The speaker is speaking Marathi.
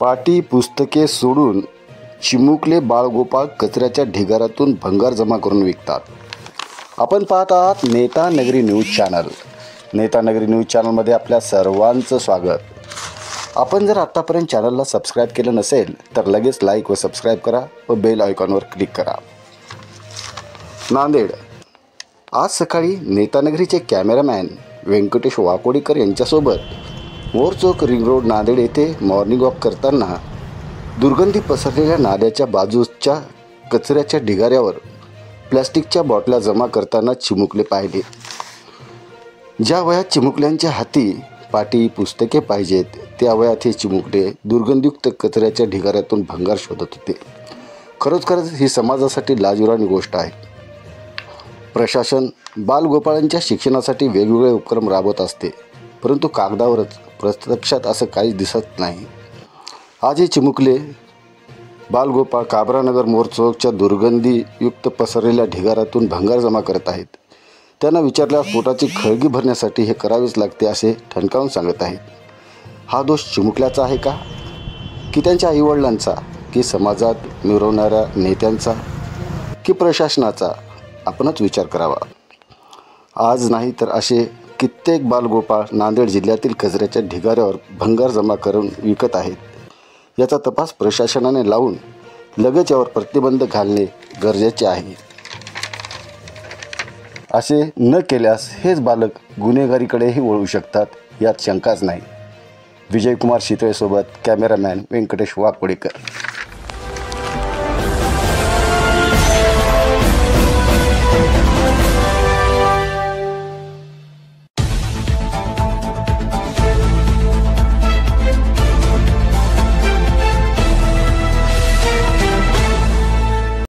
पाटी पुस्तके सोडून चिमुकले बाळगोपाळ कचऱ्याच्या ढिगाऱ्यातून भंगार जमा करून विकतात। आपण पाहत आहात नेता नगरी न्यूज चॅनल। नेता नगरी न्यूज चॅनलमध्ये आपल्या सर्वांचं स्वागत। आपण जर आतापर्यंत चॅनलला सबस्क्राईब केलं नसेल तर लगेच लाईक व सबस्क्राईब करा व बेल आयकॉनवर क्लिक करा। नांदेड। आज सकाळी नेता नगरीचे कॅमेरामॅन व्यंकटेश वाकोडीकर यांच्यासोबत मोरचौक रिंग रोड नांदेड येथे मॉर्निंग वॉक करताना दुर्गंधी पसरलेल्या नाल्याच्या बाजूच्या कचऱ्याच्या ढिगाऱ्यावर प्लास्टिकच्या बाटल्या जमा करताना चिमुकले पाहिले। ज्या वयात चिमुकल्यांच्या हाती पाटी पुस्तके पाहिजेत त्या वयात हे चिमुकले दुर्गंधयुक्त कचऱ्याच्या ढिगाऱ्यातून भंगार शोधत होते। खरोखरच ही समाजासाठी लाजिरवाणी गोष्ट आहे। प्रशासन बालगोपाळांच्या शिक्षणासाठी वेगवेगळे उपक्रम राबवत असते, परंतु कागदावरच प्रत्यक्षात असं काहीच दिसत नाही। आज हे चिमुकले बालगोपाळ काबरानगर मोरचौकच्या दुर्गंधीयुक्त पसरलेल्या ढिगाऱ्यातून भंगार जमा करत आहेत। त्यांना विचारल्यास पोटाची खळगी भरण्यासाठी हे करावेच लागते असे ठणकावून सांगत आहेत। हा दोष चिमुकल्याचा आहे का, की त्यांच्या आईवडिलांचा, की समाजात मिरवणाऱ्या नेत्यांचा, की प्रशासनाचा? आपणच विचार करावा। आज नाही तर असे कित्येक बालगोपाळ नांदेड जिल्ह्यातील कचऱ्याच्या ढिगाऱ्यावर भंगार जमा करून विकत आहेत। याचा तपास प्रशासनाने लावून लगेच यावर प्रतिबंध घालणे गरजेचे आहे। असे न केल्यास हेच बालक गुन्हेगारीकडेही वळू शकतात यात शंकाच नाही। विजयकुमार शितळेसोबत कॅमेरामॅन व्यंकटेश वाकोडीकर।